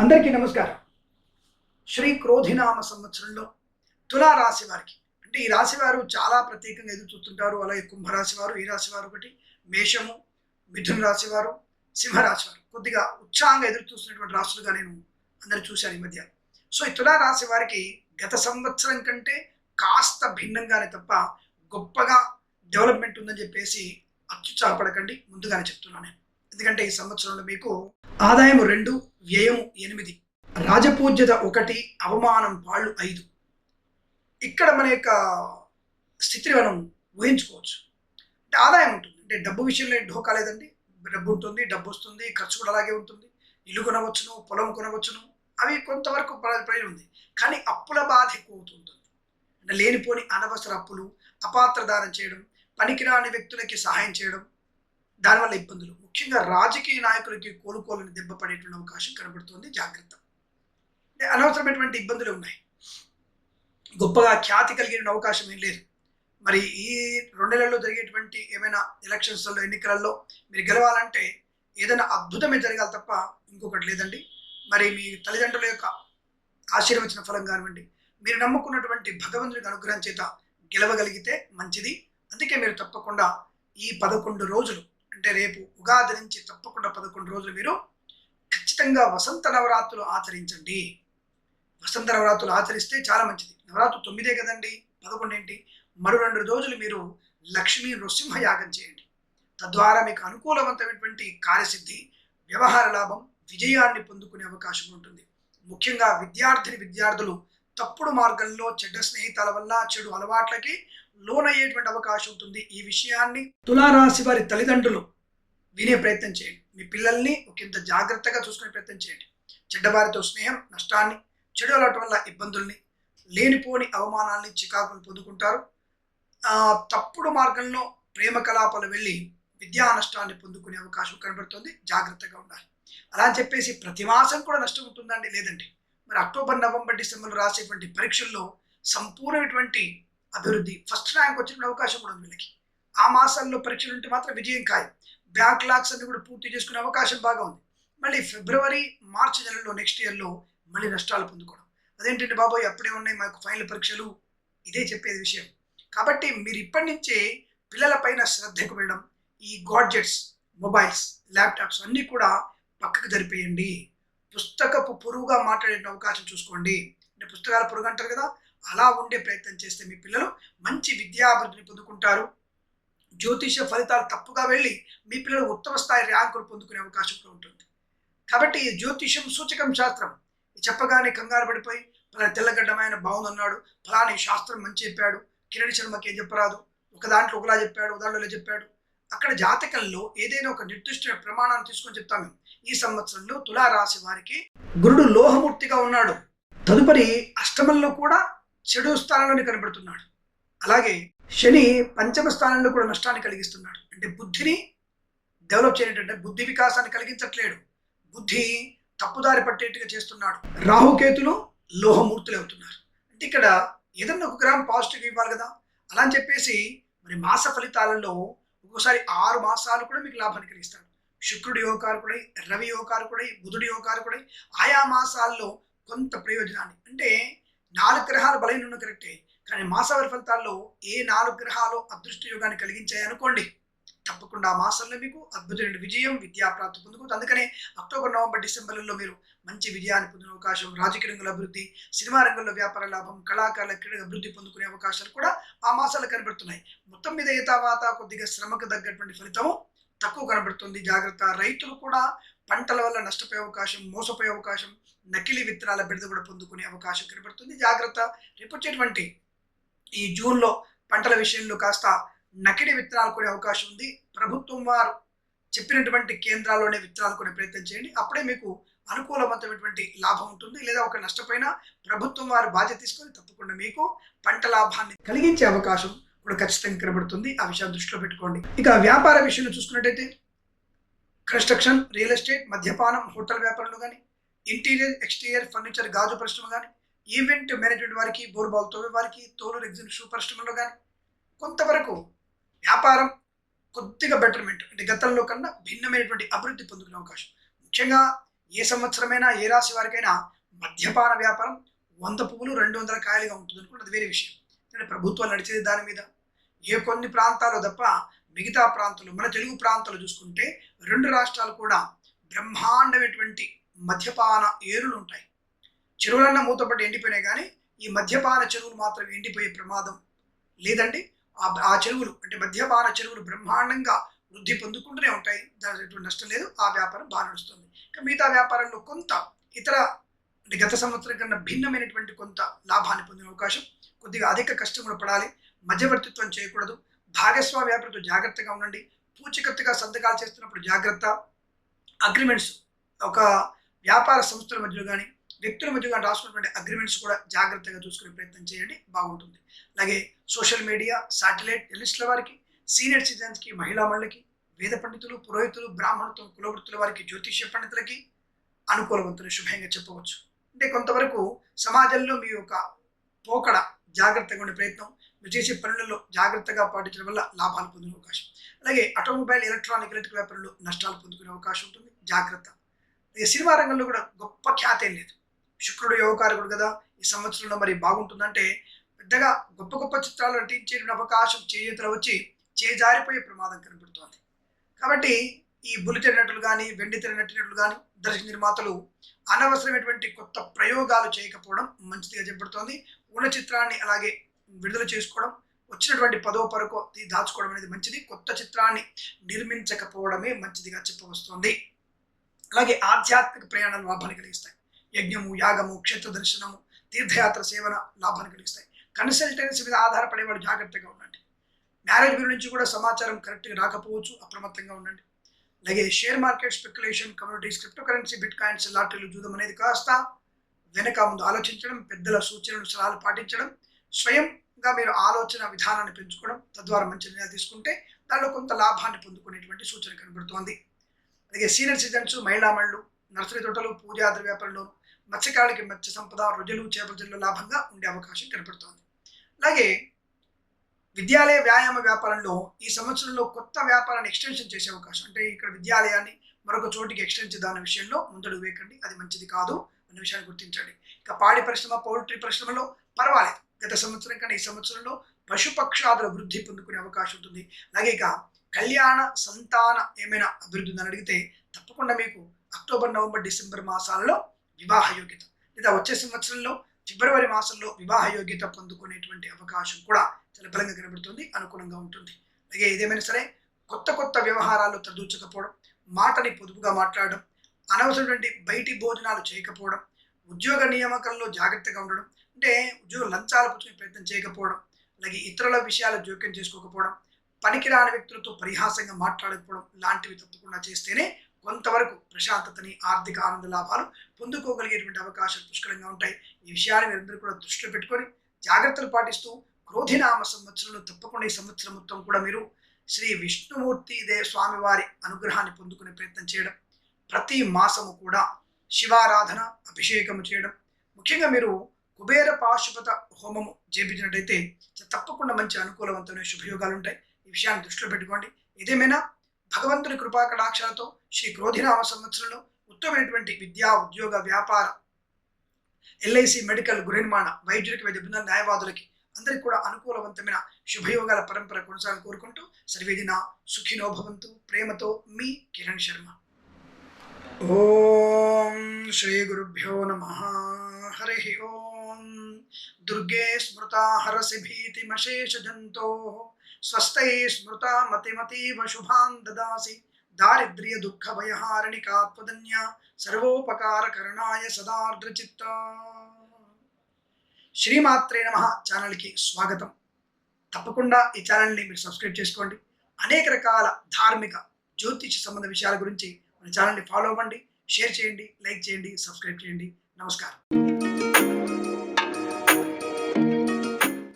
అందరికీ నమస్కారం. శ్రీ క్రోధినామ సంవత్సరంలో తులా రాశి వారికి అంటే ఈ రాశి వారు చాలా ప్రత్యేకంగా ఎదురు చూస్తుంటారు. అలాగే కుంభరాశి వారు, ఈ రాశి వారు ఒకటి, మేషము, మిథున రాశి వారు, సింహరాశి వారు కొద్దిగా ఉత్సాహంగా ఎదురు చూస్తున్నటువంటి రాశులుగా నేను అందరు చూశాను ఈ మధ్య. సో ఈ తులా రాశి వారికి గత సంవత్సరం కంటే కాస్త భిన్నంగానే తప్ప గొప్పగా డెవలప్మెంట్ ఉందని చెప్పేసి అత్యుత్సాహపడకండి, ముందుగానే చెప్తున్నాను నేను. ఎందుకంటే ఈ సంవత్సరంలో మీకు ఆదాయం 2, వ్యయము 8, రాజపూజ్యత 1, అవమానం పాళ్ళు 5. ఇక్కడ మన యొక్క స్థితిని మనం ఊహించుకోవచ్చు. అంటే ఆదాయం ఉంటుంది, అంటే డబ్బు విషయంలో ఢోకా లేదండి. డబ్బు ఉంటుంది, డబ్బు వస్తుంది, ఖర్చు కూడా అలాగే ఉంటుంది. ఇల్లు కొనవచ్చును, పొలం కొనవచ్చును, అవి కొంతవరకు ప్రయోజనం ఉంది. కానీ అప్పుల బాధ ఎక్కువ అవుతుంటుంది. అంటే లేనిపోని అనవసర అప్పులు, అపాత్రదానం చేయడం, పనికిరాని వ్యక్తులకి సహాయం చేయడం, దానివల్ల ఇబ్బందులు, ముఖ్యంగా రాజకీయ నాయకులకి కోలుకోలని దెబ్బ పడేటువంటి అవకాశం కనబడుతుంది. జాగ్రత్త. అంటే అనవసరమైనటువంటి ఇబ్బందులు ఉన్నాయి. గొప్పగా ఖ్యాతి కలిగిన అవకాశం ఏం లేదు. మరి ఈ 2 నెలల్లో జరిగేటువంటి ఏమైనా ఎలక్షన్స్లో, ఎన్నికలలో మీరు గెలవాలంటే ఏదైనా అద్భుతమే జరగాలి తప్ప ఇంకొకటి లేదండి. మరి మీ తల్లిదండ్రుల యొక్క ఆశీర్వచన ఫలం కానివ్వండి, మీరు నమ్ముకున్నటువంటి భగవంతుడికి అనుగ్రహం చేత గెలవగలిగితే మంచిది. అందుకే మీరు తప్పకుండా ఈ 11 రోజులు, అంటే రేపు ఉగాది నుంచి తప్పకుండా 11 రోజులు మీరు ఖచ్చితంగా వసంత నవరాత్రులు ఆచరించండి. వసంత నవరాత్రులు ఆచరిస్తే చాలా మంచిది. నవరాత్రులు 9 కదండి, 11 ఏంటి? మరో 2 రోజులు మీరు లక్ష్మీ నృసింహ యాగం చేయండి. తద్వారా మీకు అనుకూలవంతమైనటువంటి కార్యసిద్ధి, వ్యవహార లాభం, విజయాన్ని పొందుకునే అవకాశం ఉంటుంది. ముఖ్యంగా విద్యార్థులు తప్పుడు మార్గంలో, చెడ్డ స్నేహితాల వల్ల, చెడు అలవాట్లకి లోనయ్యేటువంటి అవకాశం ఉంటుంది. ఈ విషయాన్ని తులారాశి వారి తల్లిదండ్రులు వినే ప్రయత్నం చేయండి. మీ పిల్లల్ని ఒకంత జాగ్రత్తగా చూసుకునే ప్రయత్నం చేయండి. చెడ్డవారితో స్నేహం నష్టాన్ని, చెడు అలవాటు వల్ల ఇబ్బందుల్ని, లేనిపోని అవమానాల్ని, చికాకులు పొందుకుంటారు. తప్పుడు మార్గంలో ప్రేమ కలాపాలు వెళ్ళి విద్యా నష్టాన్ని పొందుకునే అవకాశం కనబడుతుంది. జాగ్రత్తగా ఉండాలి. అలా అని చెప్పేసి ప్రతి మాసం కూడా నష్టం ఉంటుందండి, లేదండి. మరి అక్టోబర్, నవంబర్, డిసెంబర్లో రాసేటువంటి పరీక్షల్లో సంపూర్ణమైనటువంటి అభివృద్ధి, ఫస్ట్ ర్యాంక్ వచ్చే అవకాశం కూడా ఉంది వీళ్ళకి. ఆ మాసాల్లో పరీక్షలు ఉంటే మాత్రం విజయం ఖాయం. బ్యాక్లాగ్స్ అన్ని కూడా పూర్తి చేసుకునే అవకాశం బాగా ఉంది. మళ్ళీ ఫిబ్రవరి, మార్చి నెలలో నెక్స్ట్ ఇయర్లో మళ్ళీ నష్టాలు పొందుకోవడం. అదేంటంటే బాబోయ్ అప్పుడే ఉన్నాయి మాకు ఫైనల్ పరీక్షలు, ఇదే చెప్పేది విషయం. కాబట్టి మీరు ఇప్పటి నుంచే పిల్లల పైన శ్రద్ధకు వెళ్ళడం, ఈ గాడ్జెట్స్, మొబైల్స్, ల్యాప్టాప్స్ అన్నీ కూడా పక్కకు జరిపేయండి. పుస్తకపు పురుగుగా మాట్లాడే అవకాశం చూసుకోండి. అంటే పుస్తకాల పురుగు అంటారు కదా, అలా ఉండే ప్రయత్నం చేస్తే మీ పిల్లలు మంచి విద్యాభివృద్ధిని పొందుకుంటారు. జ్యోతిష ఫలితాలు తప్పుగా వెళ్ళి మీ పిల్లలు ఉత్తమ స్థాయి ర్యాంకులు పొందుకునే అవకాశం కూడా ఉంటుంది. కాబట్టి ఈ జ్యోతిషం సూచకం శాస్త్రం చెప్పగానే కంగారు పడిపోయి ఫలానా తెల్లగడ్డమైన బాగుందన్నాడు, ఫలాని శాస్త్రం మంచి చెప్పాడు, కిరణ్ శర్మకి ఏం చెప్పరాదు, ఒక దాంట్లో ఒకలా చెప్పాడు, ఒక దాంట్లో చెప్పాడు. అక్కడ జాతకంలో ఏదైనా ఒక నిర్దిష్ట ప్రమాణాన్ని తీసుకొని చెప్తాము. ఈ సంవత్సరంలో తులారాశి వారికి గురుడు లోహమూర్తిగా ఉన్నాడు. తదుపరి అష్టమంలో కూడా చెడు స్థానంలోనే కనబడుతున్నాడు. అలాగే శని పంచమ స్థానంలో కూడా నష్టాన్ని కలిగిస్తున్నాడు. అంటే బుద్ధిని డెవలప్ చేయనట్టు, బుద్ధి వికాసాన్ని కలిగించట్లేడు, బుద్ధి తప్పుదారి పట్టేట్టుగా చేస్తున్నాడు. రాహుకేతులు లోహమూర్తులు అవుతున్నారు. అంటే ఇక్కడ ఏదన్నా 1 గ్రామ్ పాజిటివ్ ఇవ్వాలి కదా. అలా అని చెప్పేసి మరి మాస ఫలితాలలో ఒక్కోసారి 6 మాసాలు కూడా మీకు లాభాన్ని కలిగిస్తాడు. శుక్రుడి యోగకారకుడై, రవి యోగకారకుడై, బుధుడి యోగకారకుడై ఆయా మాసాల్లో కొంత ప్రయోజనాన్ని, అంటే 4 గ్రహాలు బలైన ఉన్న కరెక్టే, కానీ మాసవారి ఫలితాల్లో ఏ 4 గ్రహాలు అదృష్ట యోగాన్ని కలిగించాయి అనుకోండి, తప్పకుండా ఆ మాసంలో మీకు అద్భుతమైన విజయం, విద్యా ప్రాప్తి పొందుకోవచ్చు. అందుకనే అక్టోబర్, నవంబర్, డిసెంబర్లలో మీరు మంచి విజయాన్ని పొందిన అవకాశం, రాజకీయ రంగంలో అభివృద్ధి, సినిమా రంగంలో వ్యాపార లాభం, కళాకారుల క్రీడ అభివృద్ధి పొందుకునే అవకాశాలు కూడా ఆ మాసాలు కనబడుతున్నాయి. మొత్తం మీద ఏతావాత కొద్దిగా శ్రమకు తగ్గటువంటి ఫలితము తక్కువ కనబడుతుంది. జాగ్రత్త. రైతులు కూడా పంటల వల్ల నష్టపోయే అవకాశం, మోసపోయే అవకాశం, నకిలీ విత్తనాల బిడద కూడా పొందుకునే అవకాశం కనబడుతుంది. జాగ్రత్త. రేపు వచ్చేటువంటి ఈ జూన్లో పంటల విషయంలో కాస్త నకిలీ విత్తనాలు కొనే అవకాశం ఉంది. ప్రభుత్వం వారు చెప్పినటువంటి కేంద్రాల్లోనే విత్తనాలు కొనే ప్రయత్నం చేయండి. అప్పుడే మీకు అనుకూలవంతమైనటువంటి లాభం ఉంటుంది. లేదా ఒక నష్టపోయినా ప్రభుత్వం వారు బాధ్యత తీసుకొని తప్పకుండా మీకు పంట లాభాన్ని కలిగించే అవకాశం కూడా ఖచ్చితంగా కనబడుతుంది. ఆ విషయాన్ని దృష్టిలో పెట్టుకోండి. ఇక వ్యాపార విషయంలో చూసుకున్నట్టయితే కన్స్ట్రక్షన్, రియల్ ఎస్టేట్, మద్యపానం, హోటల్ వ్యాపారంలో కానీ, ఇంటీరియర్, ఎక్స్టీరియర్, ఫర్నిచర్, గాజు పరిశ్రమ కానీ, ఈవెంట్ మేనేజ్మెంట్ వారికి, బోర్బాల్ తోవే వారికి, తోలు ఎగ్జిబిషన్ షూ పరిశ్రమలో కానీ కొంతవరకు వ్యాపారం కొద్దిగా బెటర్మెంట్, అంటే గతంలో కన్నా భిన్నమైనటువంటి అభివృద్ధి పొందుకునే అవకాశం. ముఖ్యంగా ఏ సంవత్సరమైనా ఏ రాశి వారికైనా మద్యపాన వ్యాపారం 100 పువ్వులు 200 కాయలుగా ఉంటుంది అనుకోండి, అది వేరే విషయం. అంటే ప్రభుత్వాలు నడిచేది దాని మీద. ఏ కొన్ని ప్రాంతాల్లో తప్ప మిగతా ప్రాంతాలు, మన తెలుగు ప్రాంతాలు చూసుకుంటే 2 రాష్ట్రాలు కూడా బ్రహ్మాండమైనటువంటి మద్యపాన ఏరులు ఉంటాయి. చెరువులన్నా మూతపట్టి ఎండిపోయినాయి కానీ ఈ మద్యపాన చెరువులు మాత్రం ఎండిపోయే ప్రమాదం లేదండి. ఆ చెరువులు అంటే మద్యపాన చెరువులు బ్రహ్మాండంగా వృద్ధి పొందుకుంటూనే ఉంటాయి. దానికి ఎటువంటి నష్టం లేదు. ఆ వ్యాపారం బాగా నడుస్తుంది. ఇంకా మిగతా వ్యాపారంలో కొంత ఇతర అంటే గత సంవత్సరం కన్నా భిన్నమైనటువంటి కొంత లాభాన్ని పొందే అవకాశం, కొద్దిగా అధిక కష్టం కూడా పడాలి. మధ్యవర్తిత్వం చేయకూడదు. భాగస్వామ్య వ్యాపారంతో జాగ్రత్తగా ఉండండి. పూచికత్తుగా సంతకాలు చేస్తున్నప్పుడు జాగ్రత్త. అగ్రిమెంట్స్ ఒక వ్యాపార సంస్థల మధ్యలో కానీ వ్యక్తుల మధ్య కానీ రాసుకున్నటువంటి అగ్రిమెంట్స్ కూడా జాగ్రత్తగా చూసుకునే ప్రయత్నం చేయండి, బాగుంటుంది. అలాగే సోషల్ మీడియా, శాటిలైట్, టెలిస్ట్ల వారికి, సీనియర్ సిటిజన్స్కి, మహిళా మండలికి, వేద పండితులు, పురోహితులు, బ్రాహ్మణత్వం, కులవృత్తుల వారికి, జ్యోతిష్య పండితులకి అనుకూలవంతులు శుభంగా చెప్పవచ్చు. అంటే కొంతవరకు సమాజంలో మీ యొక్క పోకడ జాగ్రత్తగా ఉండే ప్రయత్నం, మీరు చేసే పనులలో జాగ్రత్తగా పాటించడం వల్ల లాభాలు పొందే అవకాశం. అలాగే ఆటోమొబైల్, ఎలక్ట్రిక్ వ్యాపారంలో నష్టాలు పొందుకునే అవకాశం ఉంటుంది, జాగ్రత్త. సినిమా రంగంలో కూడా గొప్ప ఖ్యాతి ఏం లేదు. శుక్రుడు యోగకారకుడు కదా, ఈ సంవత్సరంలో మరి బాగుంటుందంటే పెద్దగా గొప్ప గొప్ప చిత్రాలు నటించే అవకాశం చేతులు వచ్చి చేజారిపోయే ప్రమాదం కనబడుతోంది. కాబట్టి ఈ బుల్లితెర నటులు కానీ, వెండితెర నటినటులు కానీ, దర్శక నిర్మాతలు అనవసరమైనటువంటి కొత్త ప్రయోగాలు చేయకపోవడం మంచిదిగా చెప్పబడుతోంది. ఉన్న చిత్రాన్ని అలాగే విడుదల చేసుకోవడం, వచ్చినటువంటి పదో పరకో దాచుకోవడం అనేది మంచిది. కొత్త చిత్రాన్ని నిర్మించకపోవడమే మంచిదిగా చెప్పవస్తోంది. అలాగే ఆధ్యాత్మిక ప్రయాణాలు లాభాన్ని కలిగిస్తాయి. యజ్ఞము, యాగము, క్షేత్ర దర్శనము, తీర్థయాత్ర సేవన లాభాన్ని కలిగిస్తాయి. కన్సల్టెన్సీ మీద ఆధారపడే వాళ్ళు జాగ్రత్తగా ఉండండి. మ్యారేజ్ బ్యూరో నుంచి కూడా సమాచారం కరెక్ట్గా రాకపోవచ్చు, అప్రమత్తంగా ఉండండి. అలాగే share market, speculation, communities, crypto currency, bitcoins, లాటరీలు, జూదం అనేది కాస్త వెనక ముందు ఆలోచించడం, పెద్దల సూచనలు, సలహాలు పాటించడం, స్వయంగా మీరు ఆలోచన విధానాన్ని పెంచుకోవడం, తద్వారా మంచి నిర్ణయాలు తీసుకుంటే దానిలో కొంత లాభాన్ని పొందుకునేటువంటి సూచన కనబడుతోంది. అలాగే సీనియర్ సిటిజన్స్, మహిళా మళ్ళు, నర్సరీ తోటలు, పూజాద్ర వ్యాపారంలో, మత్స్యకారులకి మత్స్య సంపద, రొయ్యలు, చేపల లాభంగా ఉండే అవకాశం కనబడుతోంది. అలాగే విద్యాలయ, వ్యాయామ వ్యాపారంలో ఈ సంవత్సరంలో కొత్త వ్యాపారాన్ని ఎక్స్టెన్షన్ చేసే అవకాశం, అంటే ఇక్కడ విద్యాలయాన్ని మరొక చోటికి ఎక్స్టెండ్ చేద్దామనే విషయంలో ముందడుగు వేయకండి, అది మంచిది కాదు అన్న విషయాన్ని గుర్తించండి. ఇక పాడి పరిశ్రమ, పౌల్ట్రీ పరిశ్రమలో పర్వాలేదు. గత సంవత్సరం కన్నా ఈ సంవత్సరంలో పశుపక్షాదుల వృద్ధి పొందుకునే అవకాశం ఉంటుంది. అలాగే ఇక కళ్యాణ, సంతాన ఏమైనా అభివృద్ధి ఉందని అడిగితే తప్పకుండా మీకు అక్టోబర్, నవంబర్, డిసెంబర్ మాసాలలో వివాహ యోగ్యత, లేదా వచ్చే సంవత్సరంలో ఫిబ్రవరి మాసంలో వివాహ యోగ్యత పొందుకునేటువంటి అవకాశం కూడా చాలా బలంగా కనబడుతుంది, అనుకూలంగా ఉంటుంది. అలాగే ఏదేమైనా సరే కొత్త కొత్త వ్యవహారాల్లో తరదూచకపోవడం, మాటని పొదుపుగా మాట్లాడడం, అనవసరమైనటువంటి బయటి భోజనాలు చేయకపోవడం, ఉద్యోగ నియామకంలో జాగ్రత్తగా ఉండడం, అంటే ఉద్యోగ లంచాలు పుచ్చుకునే ప్రయత్నం చేయకపోవడం, అలాగే ఇతరుల విషయాలు జోక్యం చేసుకోకపోవడం, పనికిరాని వ్యక్తులతో పరిహాసంగా మాట్లాడకపోవడం లాంటివి తప్పకుండా చేస్తేనే కొంతవరకు ప్రశాంతతని, ఆర్థిక ఆనంద లాభాలు పొందుకోగలిగేటువంటి అవకాశాలు పుష్కలంగా ఉంటాయి. ఈ విషయాన్ని మీరందరూ కూడా దృష్టిలో పెట్టుకొని జాగ్రత్తలు పాటిస్తూ క్రోధినామ సంవత్సరంలో తప్పకుండా ఈ సంవత్సరం మొత్తం కూడా మీరు శ్రీ విష్ణుమూర్తి స్వామివారి అనుగ్రహాన్ని పొందుకునే ప్రయత్నం చేయడం, ప్రతి మాసము కూడా శివారాధన, అభిషేకము చేయడం, ముఖ్యంగా మీరు కుబేర పాశుపత హోమము చేపించినట్టయితే తప్పకుండా మంచి అనుకూలవంతమైన శుభయోగాలు ఉంటాయి. ఈ విషయాన్ని దృష్టిలో పెట్టుకోండి. ఏదేమైనా భగవంతుని కృపా కటాక్షాలతో శ్రీ క్రోధినామ సంవత్సరంలో ఉత్తమమైనటువంటి విద్యా, ఉద్యోగ, వ్యాపార, ఎల్ఐసి, మెడికల్, గృహ నిర్మాణ, వైద్యులకి, వైద్య బృందాల, న్యాయవాదులకి అందరికీ కూడా అనుకూలవంతమైన శుభయోగాల పరంపర కొనసాగాలని కోరుకుంటూ సర్వేదిన సుఖినో భవంతు. ప్రేమతో మీ కిరణ్ శర్మ. ఓం శ్రీ గురుభ్యో నమః. హరి ఓం. దుర్గే స్మృతా హరసి భీతిమశేష జంతో స్వస్థై స్మృతా మతిమతీవ శుభాన్ దదాసి దారిద్ర్య దుఃఖ భయహారిణికాత్వదన్య సర్వోపకార కరణాయ సదార్ద్రచిత్త. శ్రీమాత్రే నమః ఛానల్కి స్వాగతం. తప్పకుండా ఈ ఛానల్ని మీరు సబ్స్క్రైబ్ చేసుకోండి. అనేక రకాల ధార్మిక, జ్యోతిష సంబంధ విషయాల గురించి మన ఛానల్ని ఫాలో అవ్వండి, షేర్ చేయండి, లైక్ చేయండి, సబ్స్క్రైబ్ చేయండి. నమస్కారం.